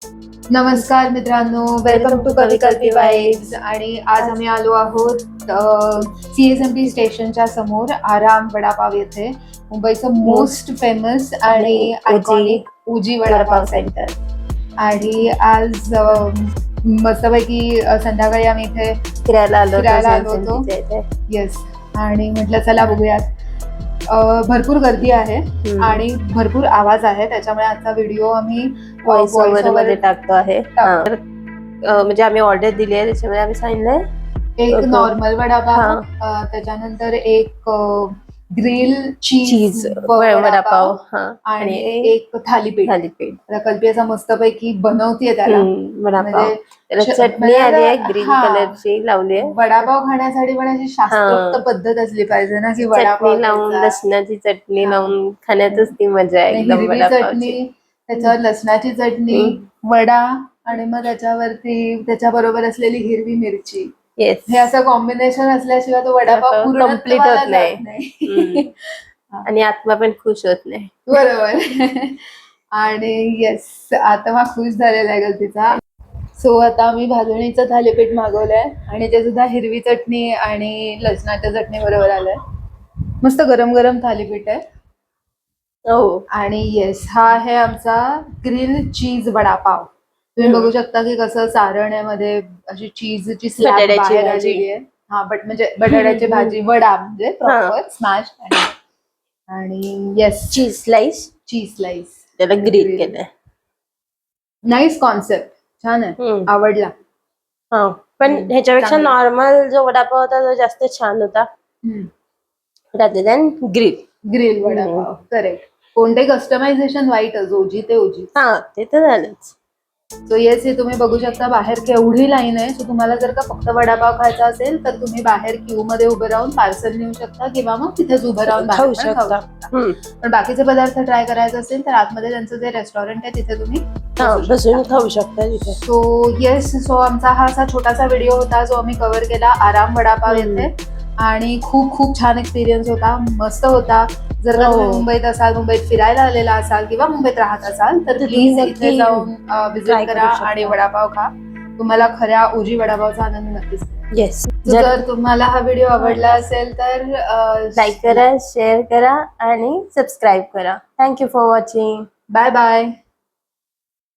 नमस्कार मित्रांनो, welcome to कवी कल्पी वाइब्स. आणि आज आम्ही आलो आहोत CSMT स्टेशनच्या समोर आराम वडापाव येथे, मुंबईचं मोस्ट फेमस आणि आयकॉनिक उजी वडापाव सेंटर. आणि आज मस्तपैकी संध्याकाळी आम्ही इथे फिरायला आलो होतो. येस, आणि म्हटलं चला बघूयात. भरपूर गर्दी आहे आणि भरपूर आवाज आहे, त्याच्यामुळे आजचा व्हिडिओ आम्ही व्हॉइस ओव्हर मध्ये टाकतो आहे. म्हणजे आम्ही ऑर्डर दिली आहे, त्याच्यामुळे आम्ही सांगितलंय एक नॉर्मल वडापाव, त्याच्यानंतर एक ग्रिल चीज वडापाव आणि एक थालीपीठ. कल्पी असा मस्तपैकी बनवतीये त्याला. म्हणजे चटणी आली आहे ग्रीन कलरची लावली आहे. वडापाव खाण्यासाठी पण अशी शास्त्रोक्त पद्धत असली पाहिजे ना, की वडापाव लावून लसणाची चटणी लावून खाण्यातच ती मजा आहे. हिरवी चटणी, त्याच्यावर लसणाची चटणी, वडा आणि मग त्याच्याबरोबर असलेली हिरवी मिरची. हे असं कॉम्बिनेशन असल्याशिवाय तो वडापाव पूर्ण कम्प्लीट होत नाही आणि आत्मा पण खुश होत नाही. बरोबर. आणि येस, आत्मा खुश झालेला आहे गलतीचा. सो आता आम्ही भाजणीचं थालीपीठ मागवलंय आणि ते सुद्धा हिरवी चटणी आणि लसणाच्या चटणी बरोबर आलंय. मस्त गरम गरम थालीपीठ आहे. आणि येस, हा आहे आमचा ग्रिल चीज वडापाव. तुम्ही बघू शकता की कसं सारण्यामध्ये अशी चीजची स्लॅब बाहेर आलेली आहे. म्हणजे बटाट्याची भाजी, वडा म्हणजे प्रॉपर स्मॅश. आणि येस, चीज स्लाइस त्याला ग्रिल केलंय. नाईस कॉन्सेप्ट, छान आहे, आवडला. पण ह्याच्यापेक्षा नॉर्मल जो वडापाव होता तो जास्त छान होता rather than grill vada pav. Correct. कोणते कस्टमायझेशन वाईटच, ओजी ते ओजी. ते तर झालंच. सो येस, हे तुम्ही बघू शकता बाहेर केवढी लाईन आहे. सो तुम्हाला जर का फक्त वडापाव खायचा असेल तर तुम्ही बाहेर क्यू मध्ये उभं राहून पार्सल नेऊ शकता किंवा मग तिथेच उभं राहून खाऊ शकता. पण बाकीचे पदार्थ ट्राय करायचे असेल तर आतमध्ये त्यांचं जे रेस्टॉरंट आहे तिथे तुम्ही बसून खाऊ शकता. सो येस, सो आमचा हा असा छोटासा व्हिडिओ होता जो आम्ही कव्हर केला आराम वडापाव येथे. आणि खूप खूप छान एक्सपिरियन्स होता, मस्त होता. जर का तुम्ही मुंबईत असाल, मुंबईत फिरायला आलेला असाल किंवा मुंबईत राहत असाल तर प्लीज इथे जाऊन विजिट करा आणि वडापाव खा. तुम्हाला खऱ्या ओजी वडापावचा आनंद नक्कीच. येस, जर तुम्हाला हा व्हिडिओ आवडला असेल तर लाईक करा, शेअर करा आणि सबस्क्राईब करा. Thank you for watching. Bye bye.